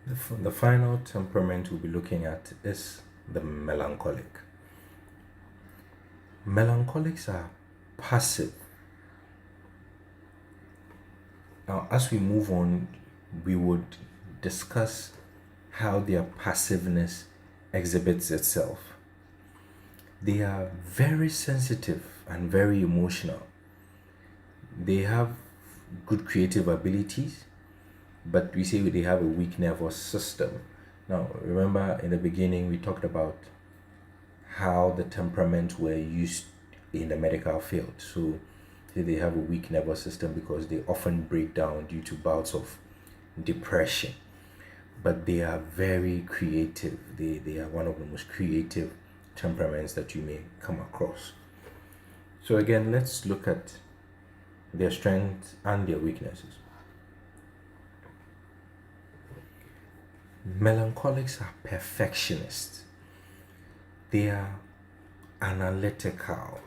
The final temperament we'll be looking at is the melancholic. Melancholics are passive. Now, as we move on, we would discuss how their passiveness exhibits itself. They are very sensitive and very emotional. They have good creative abilities, but we say they have a weak nervous system. Now, remember in the beginning, we talked about how the temperaments were used in the medical field. So, they have a weak nervous system because they often break down due to bouts of depression. But they are very creative. They are one of the most creative temperaments that you may come across. So, again, let's look at their strengths and their weaknesses. Melancholics are perfectionists. They are analytical.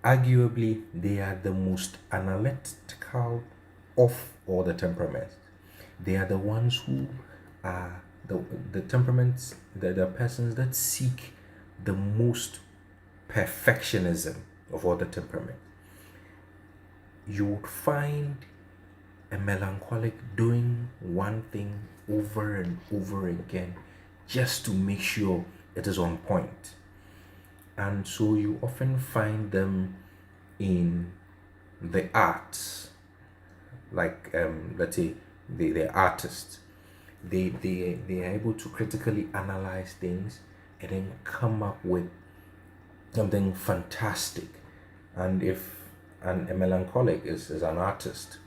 Arguably, they are the most analytical of all the temperaments. They are the ones who are the temperaments, the persons that seek the most perfectionism of all the temperaments. You would find a melancholic doing one thing over and over again just to make sure it is on point. And so you often find them in the arts, like let's say they're artists. They are able to critically analyze things and then come up with something fantastic. And if a melancholic is an artist,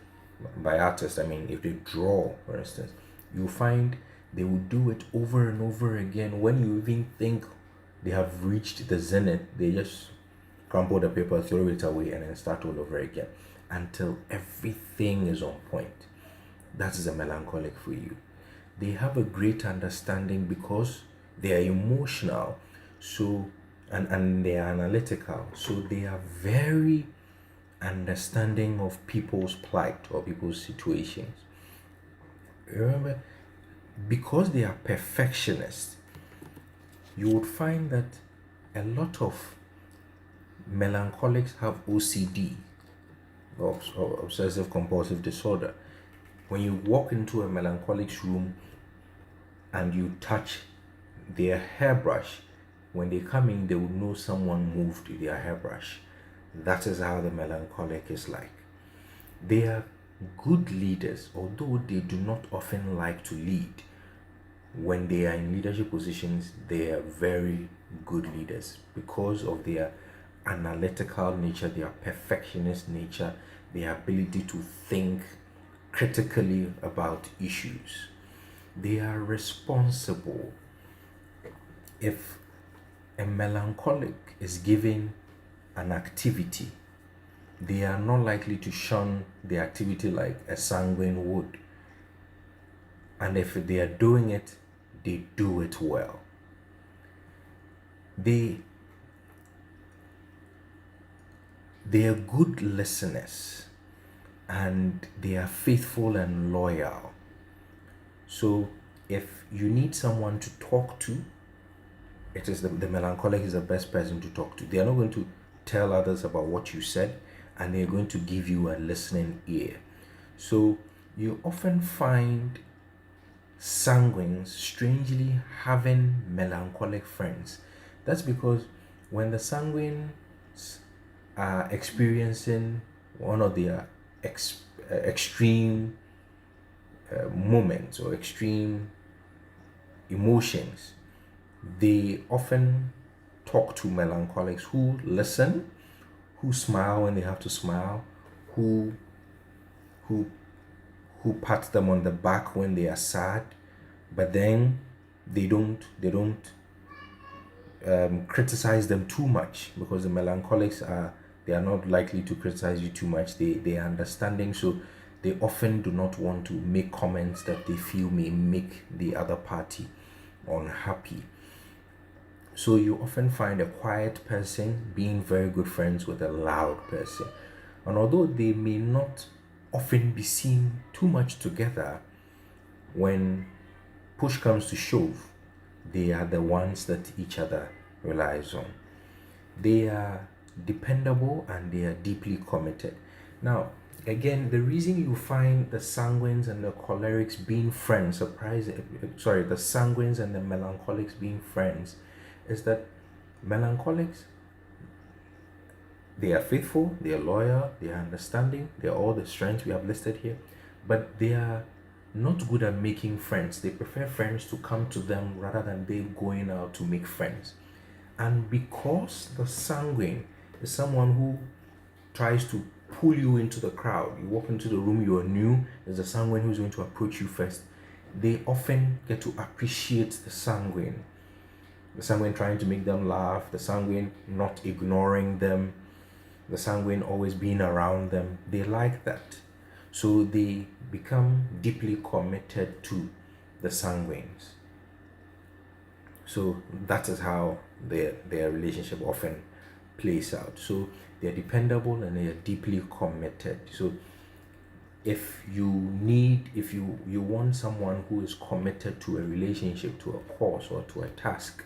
by artist I mean if they draw, for instance, you find they will do it over and over again. When you even think they have reached the zenith, they just crumple the paper, throw it away, and then start all over again until everything is on point. That is a melancholic for you. They have a great understanding because they are emotional, so and they are analytical, so they are very understanding of people's plight or people's situations. Remember, because they are perfectionists, you would find that a lot of melancholics have OCD, or obsessive compulsive disorder. When you walk into a melancholic's room and you touch their hairbrush, when they come in, they will know someone moved their hairbrush. That is how the melancholic is like. They are good leaders, although they do not often like to lead. When they are in leadership positions, they are very good leaders because of their analytical nature, their perfectionist nature, their ability to think critically about issues. They are responsible. If a melancholic is given an activity, they are not likely to shun the activity like a sanguine would. And if they are doing it, they do it well. They they are good listeners and they are faithful and loyal. So if you need someone to talk to, it is the melancholic is the best person to talk to. They are not going to tell others about what you said, and they're going to give you a listening ear. So you often find sanguines strangely having melancholic friends. That's because when the sanguines are experiencing one of their extreme moments or extreme emotions, they often talk to melancholics who listen, who smile when they have to smile, who who who pat them on the back when they are sad, but then they don't criticize them too much, because the melancholics are, they are not likely to criticize you too much. They are understanding, so they often do not want to make comments that they feel may make the other party unhappy. So you often find a quiet person being very good friends with a loud person. And although they may not often be seen too much together, when push comes to shove, they are the ones that each other relies on. They are dependable and they are deeply committed. Now, again, the reason you find the sanguines and the cholerics being friends, the sanguines and the melancholics being friends, is that melancholics, they are faithful, they are loyal, they are understanding, they are all the strengths we have listed here, but they are not good at making friends. They prefer friends to come to them rather than they going out to make friends. And because the sanguine is someone who tries to pull you into the crowd, you walk into the room, you are new, there's a sanguine who's going to approach you first. They often get to appreciate the sanguine trying to make them laugh, the sanguine not ignoring them, the sanguine always being around them. They like that. So they become deeply committed to the sanguines. So that is how their relationship often plays out. So they're dependable and they are deeply committed. So if you want someone who is committed to a relationship, to a cause, or to a task,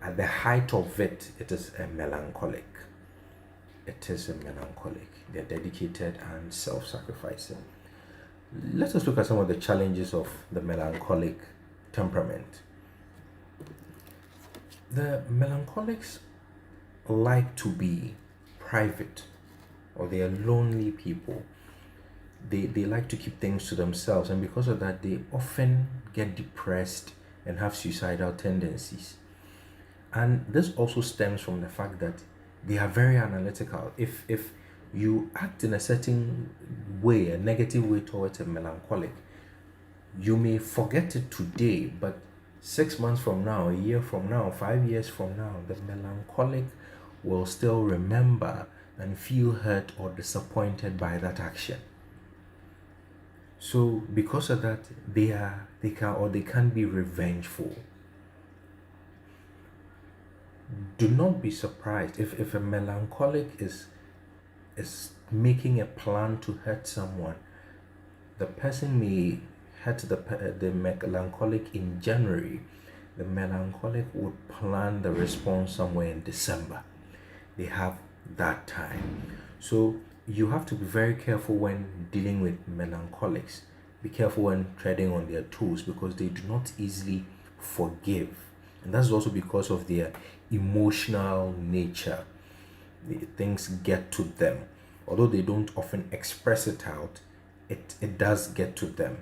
at the height of it, it is a melancholic. It is a melancholic. They're dedicated and self-sacrificing. Let us look at some of the challenges of the melancholic temperament. The melancholics like to be private, or they are lonely people. They like to keep things to themselves, and because of that, they often get depressed and have suicidal tendencies. And this also stems from the fact that they are very analytical. If you act in a certain way, a negative way towards a melancholic, you may forget it today, but 6 months from now, a year from now, 5 years from now, the melancholic will still remember and feel hurt or disappointed by that action. So because of that, they can be revengeful. Do not be surprised if a melancholic is making a plan to hurt someone. The person may hurt the melancholic in January. The melancholic would plan the response somewhere in December. They have that time. So you have to be very careful when dealing with melancholics. Be careful when treading on their toes, because they do not easily forgive. And that's also because of their emotional nature. Things get to them. Although they don't often express it out, it does get to them.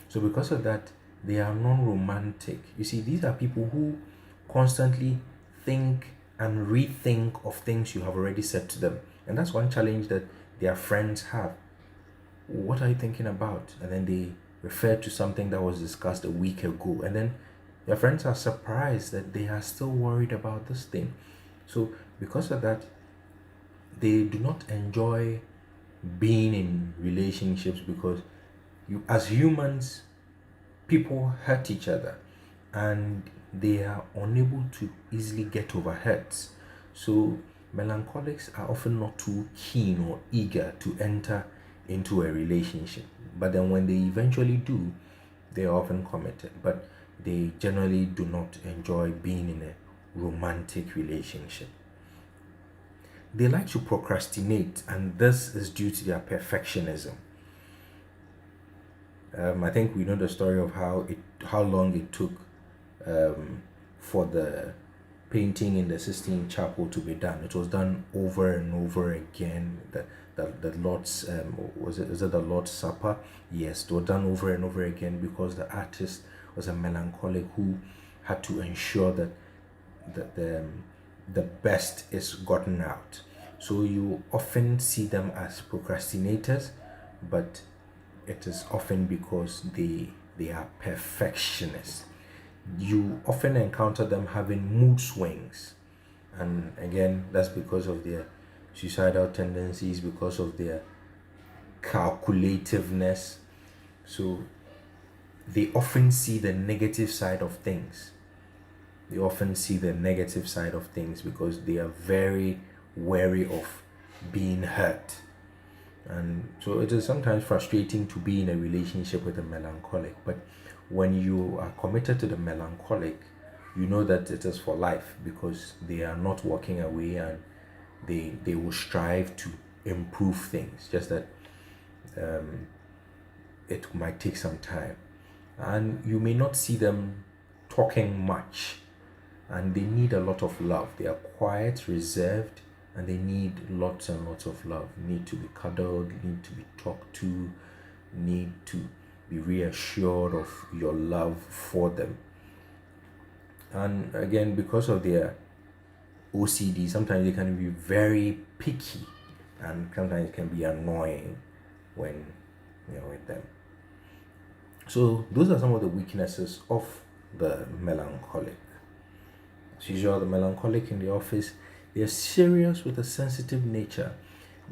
So because of that, they are non-romantic. You see, these are people who constantly think and rethink of things you have already said to them. And that's one challenge that their friends have. What are you thinking about? And then they refer to something that was discussed a week ago. And then their friends are surprised that they are still worried about this thing. So because of that, they do not enjoy being in relationships, because as humans, people hurt each other and they are unable to easily get over hurts. So melancholics are often not too keen or eager to enter into a relationship, but then when they eventually do, they are often committed, but they generally do not enjoy being in a romantic relationship. They like to procrastinate, and this is due to their perfectionism. I think we know the story of how long it took for the painting in the Sistine Chapel to be done. It was done over and over again. The Lord's is it the Lord's Supper? Yes, it was done over and over again because the artist was a melancholic who had to ensure that the best is gotten out. So you often see them as procrastinators, but it is often because they are perfectionists. You often encounter them having mood swings, and again, that's because of their suicidal tendencies, because of their calculativeness. So they often see the negative side of things. They often see the negative side of things because they are very wary of being hurt. And so it is sometimes frustrating to be in a relationship with a melancholic, but when you are committed to the melancholic, you know that it is for life because they are not walking away, and they will strive to improve things. Just that it might take some time, and you may not see them talking much, and they need a lot of love. They are quiet, reserved, and they need lots and lots of love. Need to be cuddled, need to be talked to, need to be reassured of your love for them. And again, because of their OCD, sometimes they can be very picky, and sometimes it can be annoying when you're with them. So those are some of the weaknesses of the melancholic. As usual, the melancholic in the office, they are serious with a sensitive nature.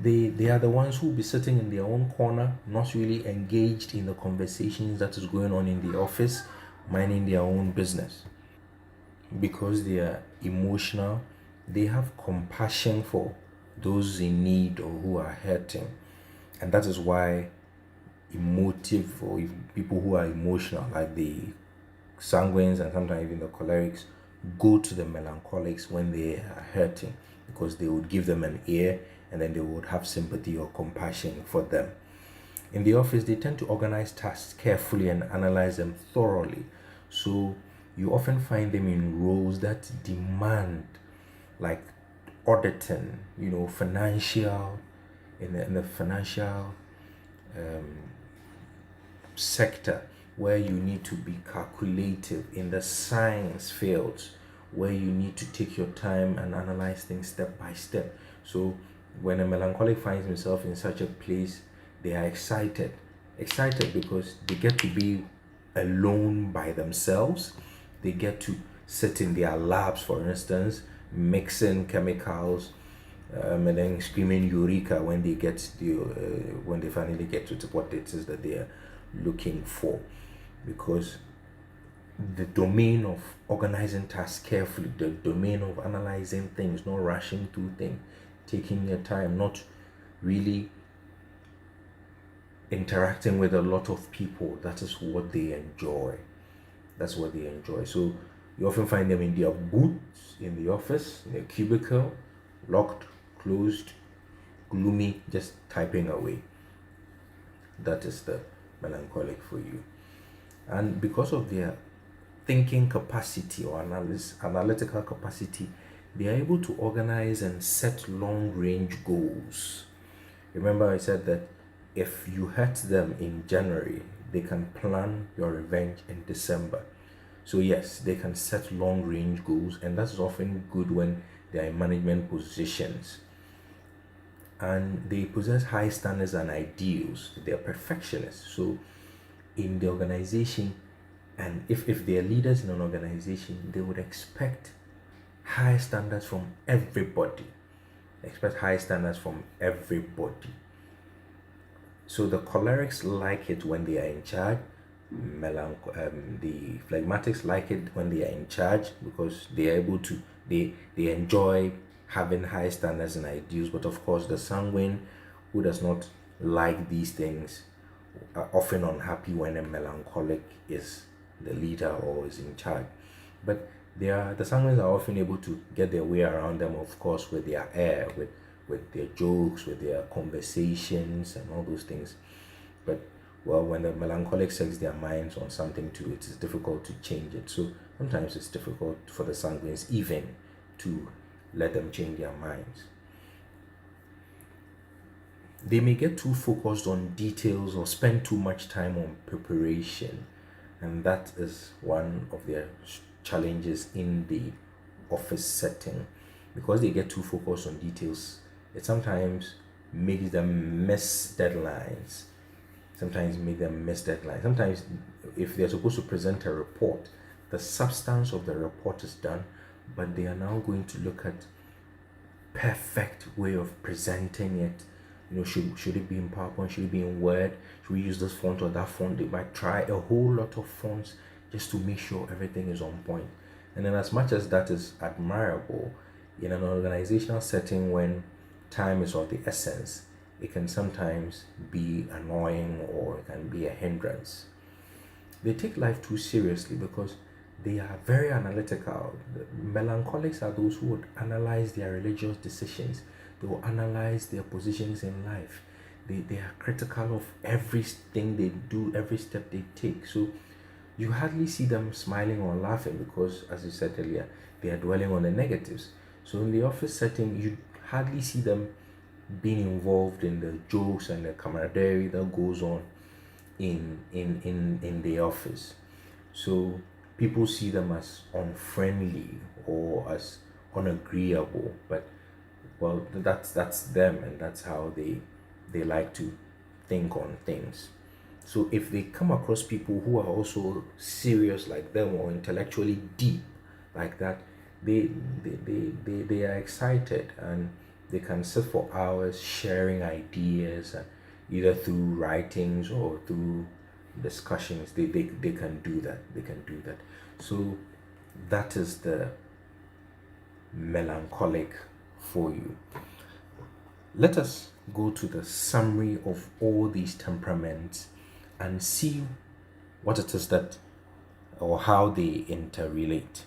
They are the ones who will be sitting in their own corner, not really engaged in the conversations that is going on in the office, minding their own business. Because they are emotional, they have compassion for those in need or who are hurting. And that is why emotive, or people who are emotional, like the sanguines and sometimes even the cholerics, go to the melancholics when they are hurting, because they would give them an ear, and then they would have sympathy or compassion for them. In the office, they tend to organize tasks carefully and analyze them thoroughly. So you often find them in roles that demand, like auditing, financial, in the financial sector, where you need to be calculative, in the science fields where you need to take your time and analyze things step by step. So when a melancholic finds himself in such a place, they are excited because they get to be alone by themselves. They get to sit in their labs, for instance, mixing chemicals, and then screaming eureka when they when they finally get to what it is that they are looking for. Because the domain of organizing tasks carefully, the domain of analyzing things, not rushing through things, taking your time, not really interacting with a lot of people, that is what they enjoy. That's what they enjoy. So you often find them in their booths in the office, in a cubicle, locked, closed, gloomy, just typing away. That is the melancholic for you. And because of their thinking capacity or analytical capacity, they are able to organize and set long range goals. Remember, I said that if you hurt them in January, they can plan your revenge in December. So, yes, they can set long range goals, and that's often good when they are in management positions. And they possess high standards and ideals. They are perfectionists. So, in the organization, and if they are leaders in an organization, they would expect high standards from everybody. Expect high standards from everybody. So the cholerics like it when they are in charge. The phlegmatics like it when they are in charge, because they are able to, they enjoy having high standards and ideals. But of course, the sanguine, who does not like these things, are often unhappy when a melancholic is the leader or is in charge. But the sanguines are often able to get their way around them, of course, with their air, with their jokes, with their conversations, and all those things. But well, when the melancholic sets their minds on something too, it is difficult to change it. So sometimes it's difficult for the sanguines even to let them change their minds. They may get too focused on details or spend too much time on preparation, and that is one of their challenges in the office setting. Because they get too focused on details, it sometimes makes them miss deadlines. Sometimes, if they're supposed to present a report, the substance of the report is done, but they are now going to look at perfect way of presenting it. Should it be in PowerPoint? Should it be in Word? Should we use this font or that font? They might try a whole lot of fonts just to make sure everything is on point. And then, as much as that is admirable, in an organizational setting when time is of the essence, it can sometimes be annoying or it can be a hindrance. They take life too seriously because they are very analytical. The melancholics are those who would analyze their religious decisions, they will analyze their positions in life. They are critical of everything they do, every step they take. So you hardly see them smiling or laughing because, as you said earlier, they are dwelling on the negatives. So in the office setting, you hardly see them being involved in the jokes and the camaraderie that goes on in the office. So people see them as unfriendly or as unagreeable, but well, that's them, and that's how they like to think on things. So if they come across people who are also serious like them or intellectually deep like that, they are excited, and they can sit for hours sharing ideas, either through writings or through discussions. They can do that. They can do that. So that is the melancholic for you. Let us go to the summary of all these temperaments and see what it is that or how they interrelate.